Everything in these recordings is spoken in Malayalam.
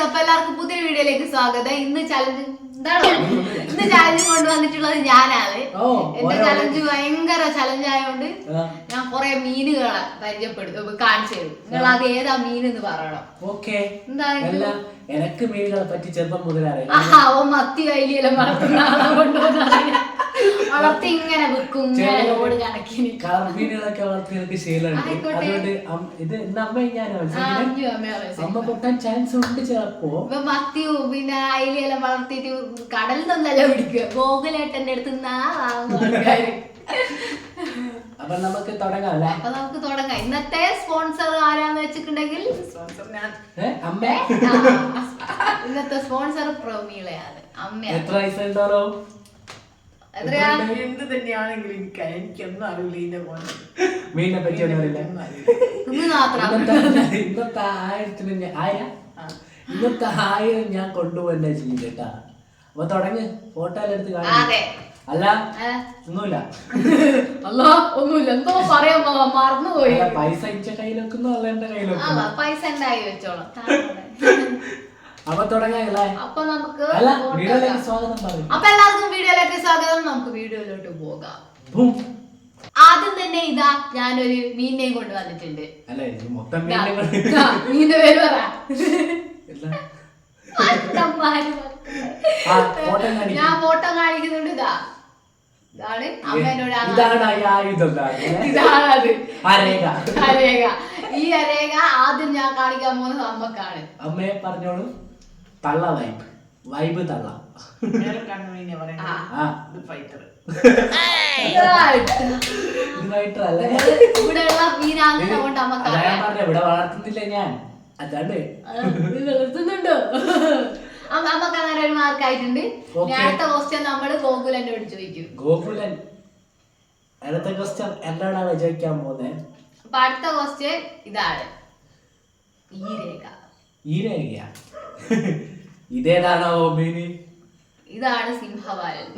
അപ്പൊ എല്ലാവർക്കും പുതിയ വീഡിയോയിലേക്ക് സ്വാഗതം. ഇന്ന് ചലഞ്ച് കൊണ്ടുവന്നിട്ടുള്ളത് ഞാനാണ്. എന്റെ ചലഞ്ച് ഭയങ്കര ചലഞ്ച് ആയതുകൊണ്ട് ഞാൻ കുറെ മീനുകളെ പരിചയപ്പെടുത്തും, കാണിച്ചു തരും. നിങ്ങൾ അത് ഏതാ മീൻ എന്ന് പറയണം. എനിക്ക് മീനുകളെ പറ്റി ചെറുപ്പം മുതലേ മത്തി കയ്യിലെല്ലാം വളർത്തി ഇങ്ങനെ വെക്കും. മീനുകളൊക്കെ വളർത്തി എനിക്ക് ശീലമുണ്ട്. അതുകൊണ്ട് ഇത് അമ്മ അമ്മ പൊട്ടാൻ ചാൻസ് ഉണ്ട് ചിലപ്പോ. ഇപ്പൊ മത്തിയും പിന്നെ അയിലെല്ലാം വളർത്തിട്ട് കടലിൽ നിന്നല്ല പിടിക്കുക. ഗോകുലേട്ടന്റെ അടുത്ത് അപ്പൊ നമുക്ക് തുടങ്ങാം അല്ലേ? അപ്പൊ നമുക്ക് തുടങ്ങാം. ഇന്നത്തെ സ്പോൺസർ ആരാന്ന് വെച്ചിട്ടുണ്ടെങ്കിൽ ഇന്നത്തെ സ്പോൺസർ പ്രമീളയാണ്. അമ്മ എത്ര വയസ്സുണ്ടോ? എന്ത് തന്നെയാണെങ്കിലും എനിക്കൊന്നും അറിയില്ല. മീനിനെ പറ്റി അറിയില്ല. ഇന്നത്തെ 1000 ഞാൻ കൊണ്ടുപോന്നെ ചെയ്തിട്ടാ. അപ്പൊ തുടങ്ങ്. ഫോട്ടോ എല്ലാം എടുത്ത് കാണാം. അല്ല ഒന്നുമില്ല, ഒന്നുമില്ല. എന്തോ പറയാൻ മറന്നുപോയി. പൈസ ഇച്ച കയ്യിൽ വെക്കുന്നു, അല്ല എന്റെ കയ്യിൽ വെക്കുന്നു. പൈസ ഉണ്ടായി വെച്ചോളാം. അപ്പൊ തുടങ്ങാല്ലേ? അപ്പൊ നമുക്ക് സ്വാഗതം പറയും. അപ്പൊ എല്ലാവർക്കും വീഡിയോയിലേക്ക് സ്വാഗതം. നമുക്ക് വീഡിയോയിലോട്ട് പോകാം. ആദ്യം തന്നെ ഇതാ ഞാനൊരു മീനിനെയും കൊണ്ട് വന്നിട്ടുണ്ട്. മീനിന്റെ പേര് പറ. ഞാൻ ഫോട്ടോ കാണിക്കുന്നുണ്ട്. ഇതാണ് അമ്മേനോട്. അരേഖ. ഈ അരേഖ ആദ്യം ഞാൻ കാണിക്കാൻ പോകുന്നത് അമ്മക്കാണ്. അമ്മയെ പറഞ്ഞോളൂ. തള്ള വൈബ് തള്ള. ഇവിടെയുള്ള മീനാണ് അതുകൊണ്ട് അമ്മക്കാണ്. ഇവിടെ വളർത്തുന്നില്ല ഞാൻ, അതാണ് വളർത്തുന്നുണ്ടോ? അമ്മക്ക് അങ്ങനെ ഒരു മാർക്ക് ആയിട്ടുണ്ട്. അടുത്ത ക്വസ്റ്റ്യൻ നമ്മള് ഗോകുലനോട് ചോദിക്കും. ഗോകുലൻ അടുത്ത ക്വസ്റ്റ്യൻ എന്നോടാണ് ചോദിക്കാൻ പോകുന്നത്. അപ്പൊ അടുത്ത ക്വസ്റ്റ്യൻ ഇതാണ്. ഈ രേഖ ഇതേതാണോ മീന്? ഇതാണ് സിംഹവാലൻ.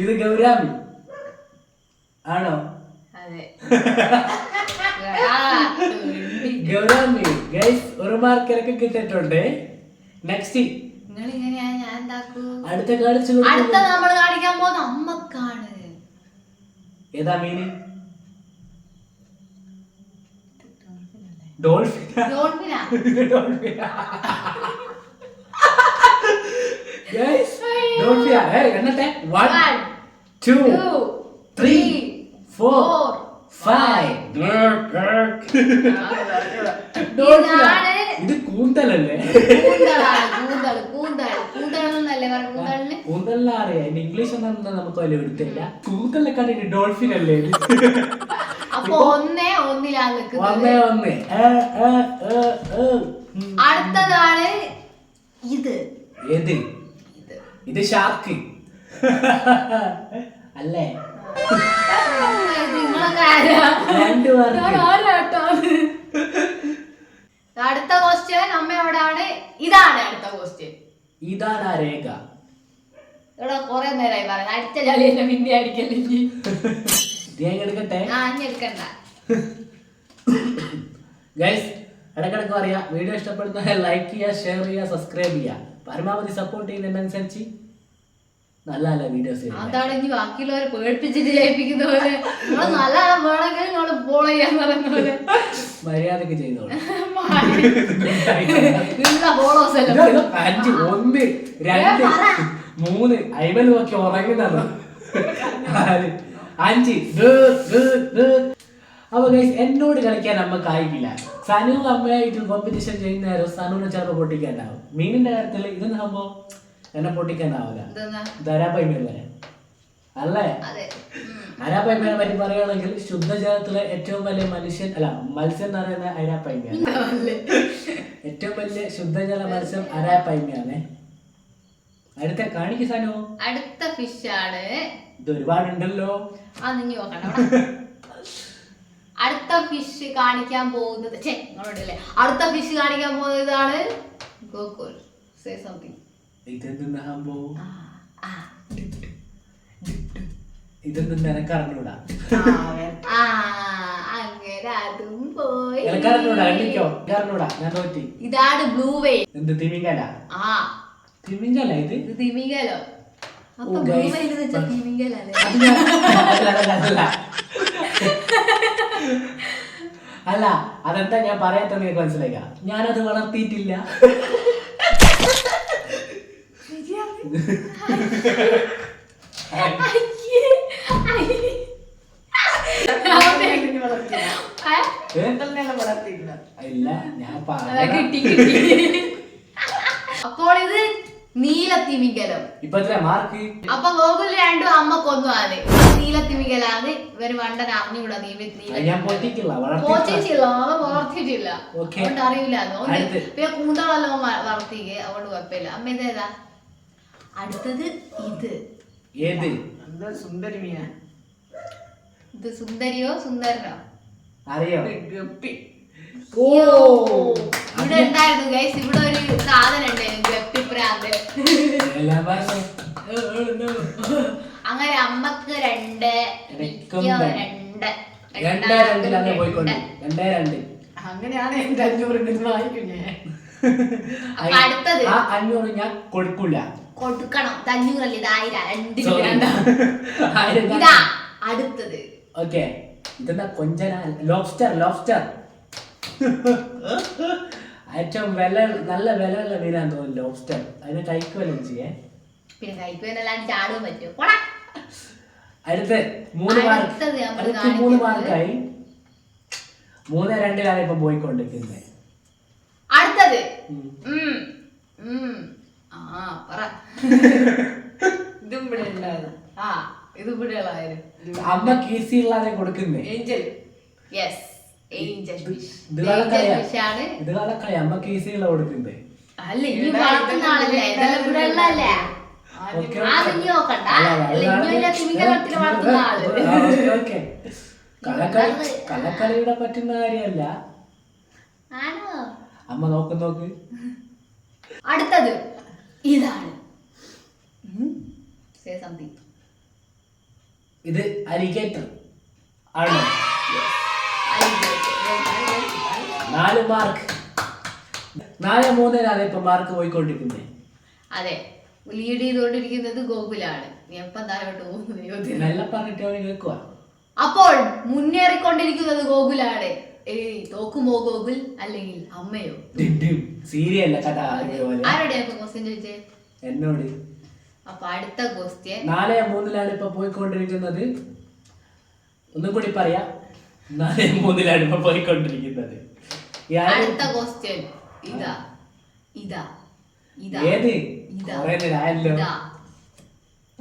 ഇത് ഗൗരാമി ആണോ? അതെ, ഗൗരാമി. ഗൈസ്, ഒരു മാർക്ക് എനിക്ക് കിട്ടിയിട്ടുണ്ട്. നെക്സ്റ്റ് നിങ്ങൾ ഇങ്ങനെയാ ഞാൻ എന്താക്കൂ? അടുത്ത കാണിച്ചു. അടുത്ത നമ്മൾ കാണിക്കാൻ പോകുന്ന അമ്മക്കാണ്. ഏതാ മീന്? ഡോൾഫിനാ. ഗൈസ്, ഡോൾഫിനാ. എന്നട്ടെ 1 2 3 4 5. ഇത് കൂന്തലല്ലേ? കൂന്തലിനെ അറിയാം. ഇംഗ്ലീഷ് ഒന്നും നമുക്ക് വലിയ എടുത്തില്ല. കൂന്തലിനെ കണ്ടിട്ട് ഡോൾഫിൻ അല്ലേ? അപ്പൊ 1-1 അടുത്തതാണ് ഇത്. ഏത്? ഇത് ഷാർക്ക് അല്ലേ? അടുത്ത ക്വസ്റ്റ്യൻ അമ്മയോടാണ്. ഇതാണ് അടുത്ത ക്വസ്റ്റ്യൻ. ഇതാണ് ആ രേഖ. ഇവിടെ കൊറേ നേരമായി പറയുന്നത്. അടിച്ച ചളി എന്നെ പിന്നെ അടിക്കല്ലേ. എടുക്കട്ടെ. എടുക്കണ്ട. ഗൈസ്, ഇടക്കിടക്ക് പറയാ, വീഡിയോ ഇഷ്ടപ്പെടുന്ന ലൈക്ക് ചെയ്യുക, ഷെയർ ചെയ്യുക, സബ്സ്ക്രൈബ് ചെയ്യുക. പരമാവധി സപ്പോർട്ട് ചെയ്യുന്നതിനനുസരിച്ച് നല്ല നല്ല വീഡിയോസ്. അതാണ് ഇനി ബാക്കിയുള്ളവരെ പേടിപ്പിച്ചിട്ട് ജയിപ്പിക്കുന്ന പോലെ. നല്ല വേണമെങ്കിൽ നിങ്ങള് ഫോളോ ചെയ്യാൻ പറയുന്ന പോലെ മര്യാദക്ക് ചെയ്തോളൂ. 5 1 2 3 അയ്മൽ നോക്കി ഉറങ്ങുന്നത് 5. അപ്പൊ ഗൈസ്, എന്നോട് കളിക്കാൻ നമുക്ക് ആയിട്ടില്ല. സനു അമ്മയായിട്ട് കോമ്പറ്റീഷൻ ചെയ്യുന്ന നേരം സനുവിനെ ചിലപ്പോൾ പൊട്ടിക്കാനാവും. മീനിന്റെ കാര്യത്തിൽ ഇതെന്ന് സംഭവം എന്നെ പൊട്ടിക്കാനാവില്ല. ധരാപൈമല്ലേ അല്ലേ? അരാപൈമയെ പറ്റി പറയുകയാണെങ്കിൽ ശുദ്ധജലത്തിലെ ഏറ്റവും വലിയ മത്സ്യം എന്ന് പറയുന്ന അരാപൈമയാണ്. ഏറ്റവും വലിയ ശുദ്ധജല മത്സ്യം അരാപൈമയാണ്. അടുത്ത കാണിക്ക് സാനോ. അടുത്ത ഫിഷ് ആണ്. ഇത് ഒരുപാടുണ്ടല്ലോ. അടുത്ത ഫിഷ് കാണിക്കാൻ പോകുന്നത് അടുത്ത ഫിഷ് കാണിക്കാൻ പോകുന്നത് ഇതാണ് ഗോകുൽ. Say something. ഇതൊന്നും നിനക്ക് അറിഞ്ഞൂടാ. അതും പോയി. ഞാൻ തോറ്റി. ഇതാണ് ബ്ലൂ വെയിൽ. എന്ത് തിമിംഗല? ആ തിമിംഗല ഇത് തിമിംഗലോ? അപ്പൊ ബ്ലൂ വെയിൽ എന്ന് വെച്ചാൽ തിമിംഗലല്ലേ? അല്ല അതെന്താ ഞാൻ പറയാത്ത നിനക്ക് മനസ്സിലാക്കാം. ഞാനത് വളർത്തിയിട്ടില്ല. ഇല്ല ഞാൻ അപ്പോൾ ഇത് നീല തിമിംഗലം. ഇപ്പൊ എത്ര മാർക്ക്? അപ്പൊ ഗോകുൽ രണ്ടും അമ്മക്കൊന്നും ആണ്. നീല തിമിംഗലാണ് ഇവര് വണ്ടൻ അറിഞ്ഞൂടാ. ഞാൻ പൊട്ടിച്ചില്ല പോറ്റിച്ചില്ല വളർത്തിയിട്ടില്ല അതുകൊണ്ട് അറിയില്ല. പിന്നെ കൂന്തളെല്ലാം വളർത്തിക്ക് അതുകൊണ്ട് കുഴപ്പമില്ല. അമ്മ ഇതേതാ അടുത്തത്? ഇത് ഏത് സുന്ദരിമിയാ? ഇത് സുന്ദരിയോ സുന്ദരനോ അറിയോ? ഗപ്പി. ഇവിടെ ഉണ്ടായിരുന്നു ഗൈസ്. ഇവിടെ ഒരു സാധനം ഉണ്ടായിരുന്നു ഗപ്പിപ്രാന്ത്. അങ്ങനെ അമ്മക്ക് 2 അങ്ങനെയാണ് എന്റെ 500 വാങ്ങിക്കുന്നേ. അപ്പൊ അടുത്തത് 500 ഞാൻ കൊടുക്കൂല. കൊടുക്കണം. 500 അല്ല, ഇത് 1000. ഇതാ അടുത്തത്. ഓക്കെ ഇതെന്താ കൊഞ്ചന? ലോബ്സ്റ്റർ ഏറ്റവും നല്ല വിലയുള്ള മീനാന്ന് തോന്നുന്നു ലോബ്സ്റ്റർ. അതിനെ കഴിക്കുമല്ലോ ചെയ്യേ. പിന്നെ കഴിക്കുവാനല്ലാണ്ട് ചാടുവാൻ പറ്റുമോ? അടുത്ത് 3 മാർക്കായി. 3-2 ഇപ്പൊ പോയിക്കൊണ്ടിരിക്കുന്നത്. അടുത്തത് ഇതും ഇവിടെ ഉണ്ടായിരുന്നു. ഇത് ഇവിടെ ഉള്ളായിരുന്നു. അമ്മക്ക് ഈസി ഉള്ളതെ കൊടുക്കുന്നേ. ഏഞ്ചൽ. Yes angel fish. ഇത് കളക്കളി അമ്മക്ക് ഈസി ഉള്ള കൊടുക്കുന്നേ. അല്ല ഇനി വളർത്തുന്ന ആളല്ലേ ഇതെല്ലാം ഇവിടെ ഉള്ളതല്ലേ. കള്ളക്കളിയുടെ പറ്റുന്ന കാര്യമല്ല. അമ്മ നോക്ക്. അടുത്തത് ഇതാണ്. ഇത് അലിഗേറ്റർ ആണോ? 4 മാർക്ക്. 4-3 ഇപ്പൊ മാർക്ക് പോയിക്കൊണ്ടിരിക്കുന്നത്. അതെ ലീഡ് ചെയ്തുകൊണ്ടിരിക്കുന്നത് ഗോകുലാണ്. നീ എപ്പം താഴോട്ട് പോകുന്നത്? നല്ല പറഞ്ഞിട്ട് കേൾക്കുക. അപ്പോൾ മുന്നേറിക്കൊണ്ടിരിക്കുന്നത് ഗോകുലാണ്. തോക്കുമോ ഗോകുൽ അല്ലെങ്കിൽ അമ്മയോ? സീരിയല്ല കഥ. ആരോടെ ക്വസ്റ്റ്യൻ ചോദിച്ചേ? എന്നോട്. അപ്പൊ അടുത്ത ക്വസ്റ്റ്യൻ 4-3 ഇപ്പൊ പോയിക്കൊണ്ടിരിക്കുന്നത്. ഒന്നും കൂടി പറയാ. 4-3 ഇപ്പൊ പോയിക്കൊണ്ടിരിക്കുന്നത്. അടുത്ത ക്വസ്റ്റ്യൻ ഇതാ. ഏത്?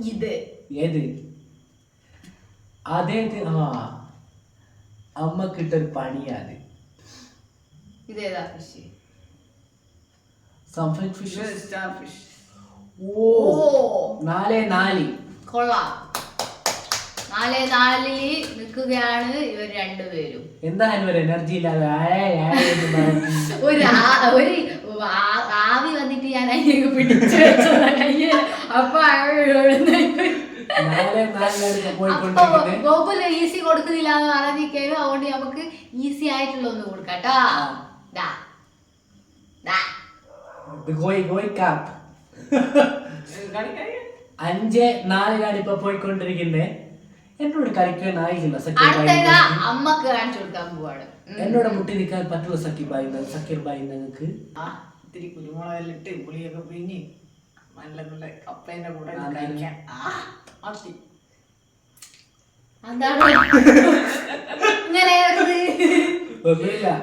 ഇത് ഏത്? അതേത്? അമ്മ കിട്ടൊരു പണിയാണ്. ഇതേതാ ഫിഷ്? സംഫിംഗ് ഫിഷ്. Star fish. 4-4 കൊള്ളാം. 4-4 നിൽക്കുകയാണ് ഇവർ രണ്ടുപേരും. എന്താ എനർജി ഇല്ലാതെ ഒരു ആവി വന്നിട്ട് ഞാൻ അതിലേക്ക് പിടിച്ചു വെച്ചതാ കയ്യിൽ. അപ്പൊ ഗോകുൽ ഈസി കൊടുക്കുന്നില്ല എന്ന് പറഞ്ഞിരിക്കാനും. അതുകൊണ്ട് നമുക്ക് ഈസി ആയിട്ടുള്ള ഒന്ന് കൊടുക്കാട്ടോ. 5-4 ഇപ്പൊ പോയിക്കൊണ്ടിരിക്കുന്നേ. എന്നോട് കളിക്കാനായില്ല. അമ്മക്ക് കാണിച്ചു കൊടുക്കാൻ പോവാണ്. എന്നോട് മുട്ടി നിൽക്കാൻ പറ്റുമോ സക്കീർ ബായി? നിങ്ങൾക്ക് ഇത്തിരി കുരുമുളകെല്ലാം ഇട്ട് പുളിയൊക്കെ പിഴിഞ്ഞ് നല്ല കപ്പേന്റെ കൂടെ കഴിക്കാൻ.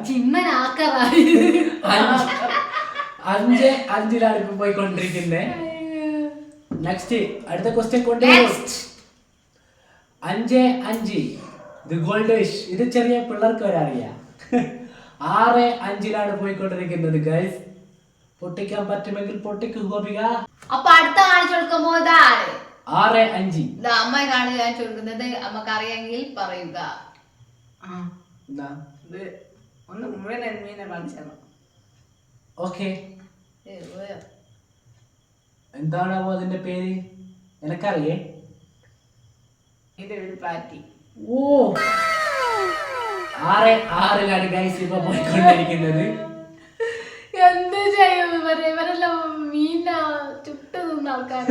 ജിമ്മനാക്കറായി. 5-5 ഇപ്പൊ പോയിക്കൊണ്ടിരിക്കുന്നേ. നെക്സ്റ്റ് അടുത്ത ക്വസ്റ്റ്യൻ കൊണ്ട് 5-5 ഇത് ഗോൾഡ് ഫിഷ്. ഇത് ചെറിയ പിള്ളേർക്ക് വരെ അറിയാം. 6-5 പോയിക്കൊണ്ടിരിക്കുന്നത് ഗൈസ്. പൊട്ടിക്കാൻ പറ്റുമെങ്കിൽ പൊട്ടിക്ക് ഗോപിക. അപ്പൊ അടുത്ത കാണിച്ചു കൊടുക്കുമ്പോ 6-5 അമ്മ കാണിച്ചു കൊടുക്കുന്നത്. അമ്മക്ക് അറിയാമെങ്കിൽ പറയുക. ഒന്ന് മുഴുവൻ മീനെ കാണിച്ചു. ഓക്കെ എന്താണാവോ അതിന്റെ പേര്? എനക്കറിയേ. ഇത് ഒരു പാറ്റി. 6:06 ഗൈസ് ഇപ്പൊ പോയിക്കൊണ്ടിരിക്കുന്നത്. എന്ത് ചെയ്യും ഇവരെല്ലാം മീന ചുട്ടു നിന്ന ആൾക്കാർ.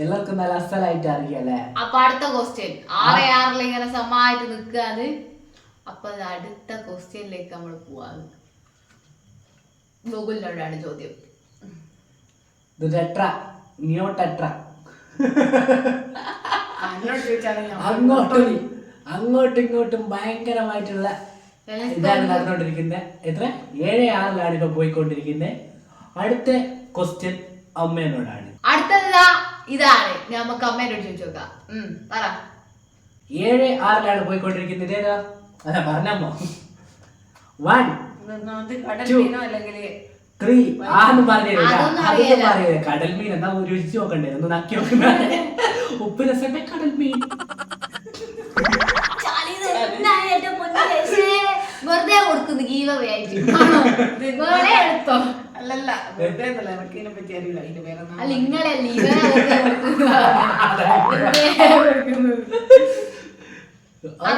എല്ലാവർക്കും നല്ല അസലായിട്ട് അറിയാല്ലേ. അപ്പൊ അടുത്ത ക്വസ്റ്റ്യൻ 6:06 ഇങ്ങനെ സമായിട്ട് നിക്കാത്. അപ്പൊ അടുത്ത ക്വസ്റ്റ്യനിലേക്ക് നമ്മൾ പോവാണ്. ഗൂഗിളിനോടാണ് ചോദ്യം. അങ്ങോട്ടും ഇങ്ങോട്ടും ഭയങ്കരമായിട്ടുള്ള ഇതാണ് നടന്നുകൊണ്ടിരിക്കുന്നത്. എത്ര 7:06 ഇപ്പൊ പോയിക്കൊണ്ടിരിക്കുന്നത്. അടുത്ത ക്വസ്റ്റ്യൻ അമ്മേനോടാണ്. അടുത്തത് ഇതാണ്. നമുക്ക് അമ്മേനോട് ചോദിച്ചു നോക്കാം. പറ. 7:06 പോയിക്കൊണ്ടിരിക്കുന്നത്. ഏതാ അതാ പറഞ്ഞമ്മോ. 1 2 3 ആന്ന് പറഞ്ഞില്ല. അതൊന്നും പറയേ. കടൽ മീൻ എന്നാ രുചിച്ച് നോക്കണ്ടേ, ഒന്ന് നക്കി നോക്കുന്ന ഉപ്പ് രസന്റെ കടൽ മീൻ. വെറുതെ കൊടുക്കുന്നു ഗീവവേ ആയിട്ട്. എടുത്തോ. അല്ലല്ല വെറുതെ എനിക്ക് ഇതിനെ പറ്റി അറിയില്ല. അതിന്റെ പേരെന്താ? അല്ല ഇങ്ങളല്ലേ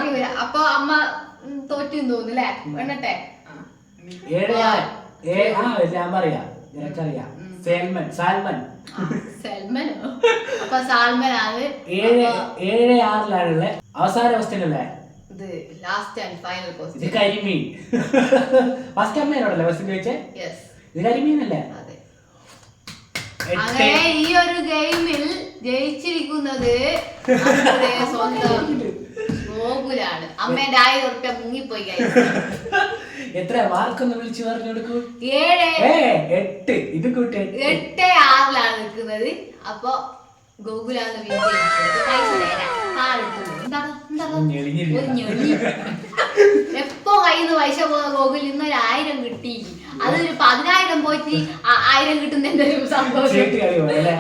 ഇവരെ അപ്പൊ അമ്മ തോറ്റു തോന്നുന്നല്ലേ. എണ്ണട്ടെ. 7:06 ഞാൻ പറയാ, നിനക്കറിയാം. സാൽമൺ. അപ്പൊ സാൽമനാണ് 7:06 അവസാന ക്വസ്റ്റ്യൻ അല്ലേ ഇത്. Last and final question. ഇത് കരിമീൻ. ഫസ്റ്റ് അമ്മേനോടല്ലേ ക്വസ്റ്റ്യൻ ചോദിച്ചേ? ഇത് കരിമീനല്ലേ? അതെ. അങ്ങനെ ഈ ഒരു ഗെയിമിൽ ജയിച്ചിരിക്കുന്നത് സ്വന്തം ഗോകുലാണ്. അമ്മേന്റെ 1000 ഉറുപ്പ്യ മുങ്ങിപ്പോയി. എത്ര മാർക്കൊന്ന് വിളിച്ചു പറഞ്ഞു കൊടുക്കൂ. 8. ഇത് കൂട്ടി 8:06 നിൽക്കുന്നത്. അപ്പൊ ഗോകുലാണ് എപ്പോ കയ്യിന്ന് പൈസ പോകുന്ന ഗോകുൽ ഇന്ന് 1000 കിട്ടി. അതൊരു 10,000 പോയിട്ട് 1000 കിട്ടുന്നതിന്റെ ഒരു സന്തോഷം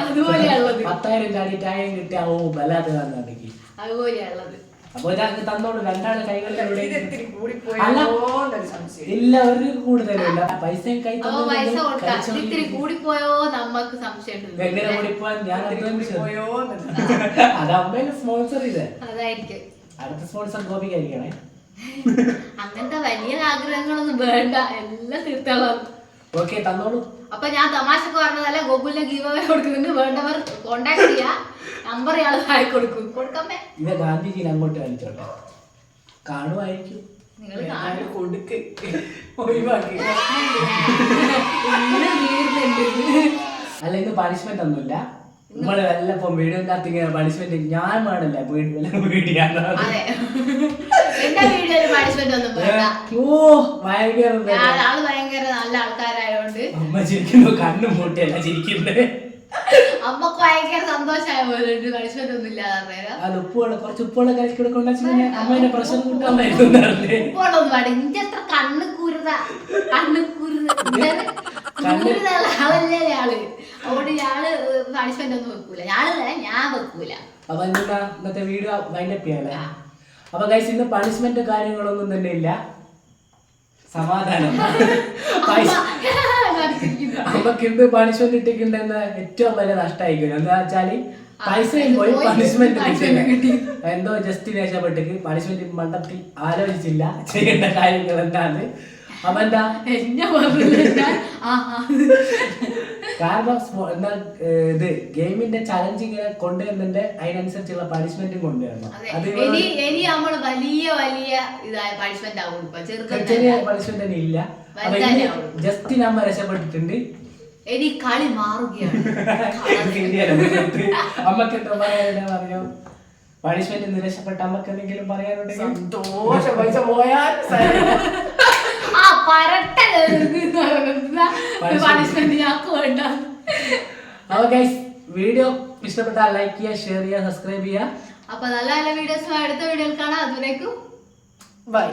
അതുപോലെയുള്ളത്. 10,000 ചാടിയിട്ട് 1000 കിട്ടിയാവോ വല്ലാത്തതാണെന്നുണ്ടെങ്കിൽ അതുപോലെയുള്ളത്. അപ്പൊ രണ്ടാള് രണ്ടാള് കൈകളിലൂടെ സംശയം. ഇല്ല, ഒരു കൂടുതലില്ല. പൈസയും കൈ പൈസ കൊടുക്കാം. ഇത്തിരി കൂടിപ്പോയോ നമുക്ക് സംശയം. എങ്ങനെ കൂടിപ്പോയാൽ ഞാൻ പോയോ അത് അമ്മേനെ സ്പോൺസർ ചെയ്തേ. അതായിരിക്കും അടുത്ത സ്പോൺസർ ഗോപിക്കായിരിക്കണേ. അങ്ങനത്തെ വലിയ ആഗ്രഹങ്ങളൊന്നും വേണ്ട, എല്ലാം തീർത്തോളാം. ഓക്കെ, തന്നോളൂ. അപ്പൊ ഞാൻ തമാശക്ക് പറഞ്ഞതല്ല. ഗൂഗിളിലെ ഗീവ് അവേ കൊടുക്കുന്നുണ്ട്. വേണ്ടവർ കോണ്ടാക്ട് ചെയ്യാ. നമ്പർ ഇയാൾ താഴെ കൊടുക്കും. കൊടുക്കാമേ. ഇത് ഗാന്ധിജിനെ അങ്ങോട്ട് കാണിച്ചോട്ടെ, കാണുമായിരിക്കും. നിങ്ങൾ കൊടുക്ക് ഒഴിവാക്കി. അല്ല, ഇന്ന് പണിഷ്മെന്റ് ഒന്നുമില്ല. നമ്മള് വല്ലപ്പം വീഡിയോ ഇങ്ങനെ പണിഷ്മെന്റ് ഞാൻ വേണല്ലേ വീഡിയോ. ഭയങ്കര നല്ല ആൾക്കാരായോണ്ട് അമ്മ ചിരിക്കുന്നു, കണ്ണും മൂട്ടിയല്ല ചിരിക്കുന്നത്. അമ്മക്ക് ഭയങ്കര സന്തോഷമായ പോലെ പണിഷ്മെന്റ് ഒന്നും ഇല്ലാതെ. അത് ഉപ്പുവെള്ളം കുറച്ച് ഉപ്പുവെള്ളം കലക്കി കൊടുക്കൊണ്ട അമ്മേന്റെ പ്രശ്നം കൂട്ടാമായിരുന്നു. ഉപ്പുവെള്ളം പാടി ഇന്റെ അത്ര കണ്ണുകൂരുത ആളല്ലേ ആള്. അതുകൊണ്ട് ഞാള് പണിഷ്മെന്റ് ഒന്നും വെക്കൂല. ഞാൻ വെക്കൂല. അപ്പൊ ഇന്നത്തെ വീഡിയോ വൈൻഡപ്പ് ചെയ്യാല്ലേ. അപ്പൊ ഗൈസ്, ഇന്ന് പണിഷ്മെന്റ് കാര്യങ്ങളൊന്നും തന്നെ ഇല്ല. സമാധാനം. നമുക്ക് എന്ത് പണിഷ്മെന്റ് ഇട്ടിട്ടുണ്ടെന്ന് ഏറ്റവും വലിയ നഷ്ടമായിരിക്കും. എന്താ വെച്ചാല് പൈസയും പോയി, പണിഷ്മെന്റ് കിട്ടി. എന്തോ ജസ്റ്റ് രക്ഷപ്പെട്ടിട്ട് പണിഷ്മെന്റ് മണ്ടത്തി ആലോചിച്ചില്ല ചെയ്യേണ്ട കാര്യങ്ങൾ എന്താണ്. അപ്പൊ എന്താ കാരണം എന്താ ഇത് ഗെയിമിന്റെ ചലഞ്ച് ഇങ്ങനെ കൊണ്ടുവരുന്നുണ്ട്. അതിനനുസരിച്ചുള്ള പണിഷ്മെന്റും കൊണ്ടുവരണം. അത് ചെറിയ പണിഷ്മെന്റ് തന്നെ ഇല്ല. ജസ്റ്റ് നമ്മ രക്ഷപ്പെട്ടിട്ടുണ്ട്. ഇനി കളി മാറുകയാണ്. അമ്മക്ക് എന്താ പറയാ പറഞ്ഞോ? പണിഷ്മെന്റ് രക്ഷപ്പെട്ട അമ്മക്ക് എന്തെങ്കിലും പറയാനുണ്ടെങ്കിൽ സന്തോഷം. പൈസ പോയാൽ അപ്പൊ ഗൈസ്, വീഡിയോ ഇഷ്ടപ്പെട്ടാൽ ലൈക്ക് ചെയ്യുക, ഷെയർ ചെയ്യുക, സബ്സ്ക്രൈബ് ചെയ്യുക. അപ്പൊ നല്ല നല്ല വീഡിയോസ് അടുത്ത വീഡിയോയിൽ കാണാം. അതുവരേക്കും ബൈ.